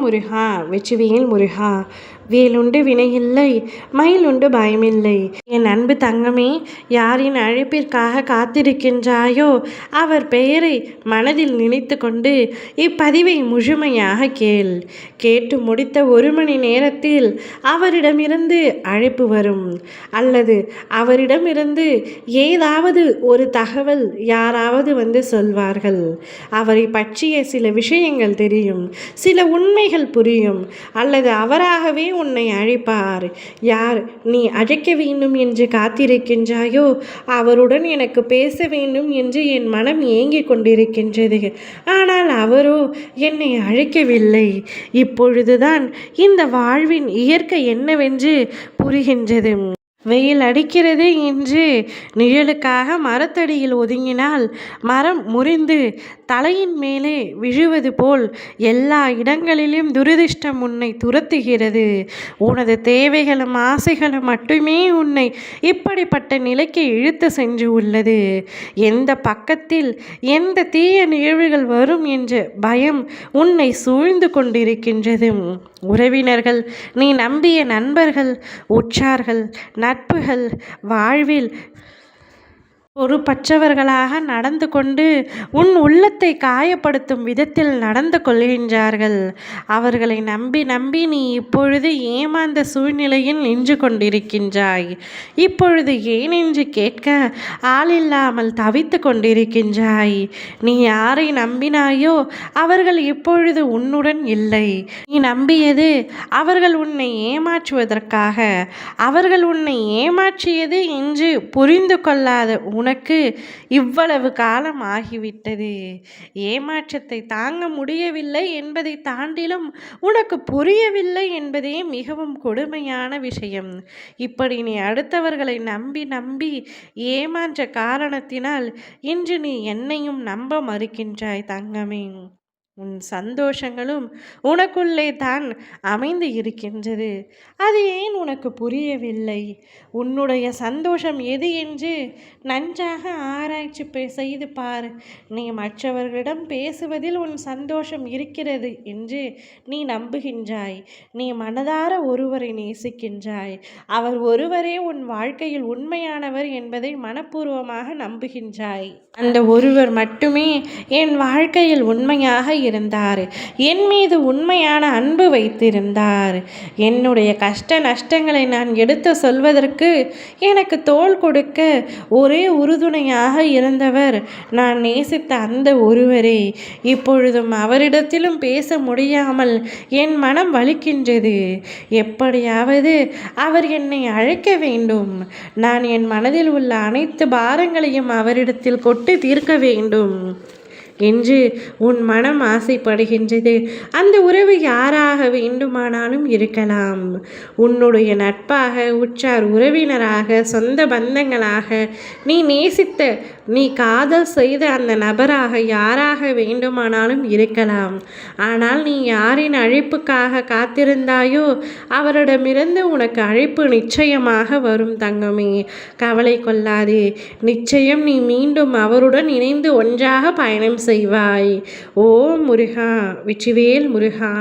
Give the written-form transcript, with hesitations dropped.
முருகா வெற்றிவேல் முருகா. வேலுண்டு வினையில்லை, மயிலுண்டு பயமில்லை. என் அன்பு தங்கமே, யாரின் அழைப்பிற்காக காத்திருக்கின்றாயோ அவர் பெயரை மனதில் நினைத்து கொண்டு இப்பதிவை முழுமையாக கேள். கேட்டு முடித்த 1 மணி நேரத்தில் அவரிடமிருந்து அழைப்பு வரும், அல்லது அவரிடமிருந்து ஏதாவது ஒரு தகவல் யாராவது வந்து சொல்வார்கள். அவரை பற்றிய சில விஷயங்கள் தெரியும், சில உண்மைகள் புரியும், அல்லது அவராகவே உன்னை அழைப்பார். யார் நீ அழைக்க வேண்டும் என்று காத்திருக்கின்றாயோ அவருடன் எனக்கு பேச வேண்டும் என்று என் மனம் ஏங்கிக் கொண்டிருக்கின்றது. ஆனால் அவரோ என்னை அழைக்கவில்லை. இப்பொழுதுதான் இந்த வாழ்வின் இயற்கை என்னவென்று புரிகின்றது. வெயில் அடிக்கிறது என்று நிழலுக்காக மரத்தடியில் ஒதுங்கினால் மரம் முறிந்து தலையின் மேலே விழுவது போல் எல்லா இடங்களிலும் துரதிர்ஷ்டம் உன்னை துரத்துகிறது. உனது தேவைகளும் ஆசைகளும் மட்டுமே உன்னை இப்படிப்பட்ட நிலைக்கு இழுத்து சென்று உள்ளது. எந்த பக்கத்தில் எந்த தீய நிகழ்வுகள் வரும் என்ற பயம் உன்னை சூழ்ந்து கொண்டிருக்கின்றது. உறவினர்கள், நீ நம்பிய நண்பர்கள், உற்றார்கள், நட்புகள் வாழ்வில் பொறுப்பற்றவர்களாக நடந்து கொண்டு உன் உள்ளத்தை காயப்படுத்தும் விதத்தில் நடந்து கொள்கின்றார்கள். அவர்களை நம்பி நம்பி நீ இப்பொழுது ஏமாந்த சூழ்நிலையில் நின்று கொண்டிருக்கின்றாய். இப்பொழுது ஏன் என்று கேட்க ஆளில்லாமல் தவித்து கொண்டிருக்கின்றாய். நீ யாரை நம்பினாயோ அவர்கள் இப்பொழுது உன்னுடன் இல்லை. நீ நம்பியது அவர்கள் உன்னை ஏமாற்றுவதற்காக. அவர்கள் உன்னை ஏமாற்றியது என்று புரிந்து கொள்ளாத உனக்கு இவ்வளவு காலம் ஆகிவிட்டது. ஏமாற்றத்தை தாங்க முடியவில்லை என்பதை தாண்டிலும் உனக்கு புரியவில்லை என்பதே மிகவும் கொடுமையான விஷயம். இப்படி நீ அடுத்தவர்களை நம்பி நம்பி ஏமாற்ற காரணத்தினால் இன்று நீ என்னையும் நம்ப மறுக்கின்றாய் தங்கமே. உன் சந்தோஷங்களும் உனக்குள்ளே தான் அமைந்து இருக்கின்றது. அது ஏன் உனக்கு புரியவில்லை? உன்னுடைய சந்தோஷம் எது என்று நன்றாக ஆராய்ச்சி செய்து பார். நீ மற்றவர்களிடம் பேசுவதில் உன் சந்தோஷம் இருக்கிறது என்று நீ நம்புகின்றாய். நீ மனதார ஒருவரை நேசிக்கின்றாய். அவர் ஒருவரே உன் வாழ்க்கையில் உண்மையானவர் என்பதை மனப்பூர்வமாக நம்புகின்றாய். அந்த ஒருவர் மட்டுமே என் வாழ்க்கையில் உண்மையாக இருந்தார். என் மீது உண்மையான அன்பு வைத்திருந்தார். என்னுடைய கஷ்ட நஷ்டங்களை நான் எடுத்து சொல்வதற்கு எனக்கு தோள் கொடுக்க ஒரே உறுதுணையாக இருந்தவர் நான் நேசித்த அந்த ஒருவரே. இப்பொழுதும் அவரிடத்திலும் பேச முடியாமல் என் மனம் வலிக்கின்றது. எப்படியாவது அவர் என்னை அழைக்க வேண்டும். நான் என் மனதில் உள்ள அனைத்து பாரங்களையும் அவரிடத்தில் கொட்டி தீர்க்க வேண்டும் என்று உன் மனம் ஆசைப்படுகின்றது. அந்த உறவு யாராக வேண்டுமானாலும் இருக்கலாம். உன்னுடைய நட்பாக, உற்றார் உறவினராக, சொந்த பந்தங்களாக, நீ நேசித்த, நீ காதல் செய்த அந்த நபராக யாராக வேண்டுமானாலும் இருக்கலாம். ஆனால் நீ யாரின் அழைப்புக்காக காத்திருந்தாயோ அவரிடமிருந்து உனக்கு அழைப்பு நிச்சயமாக வரும் தங்கமே. கவலை கொள்ளாதே. நிச்சயம் நீ மீண்டும் அவருடன் இணைந்து ஒன்றாக பயணம் செய்வாய். ஓம் முருகா வெற்றிவேல் முருகா.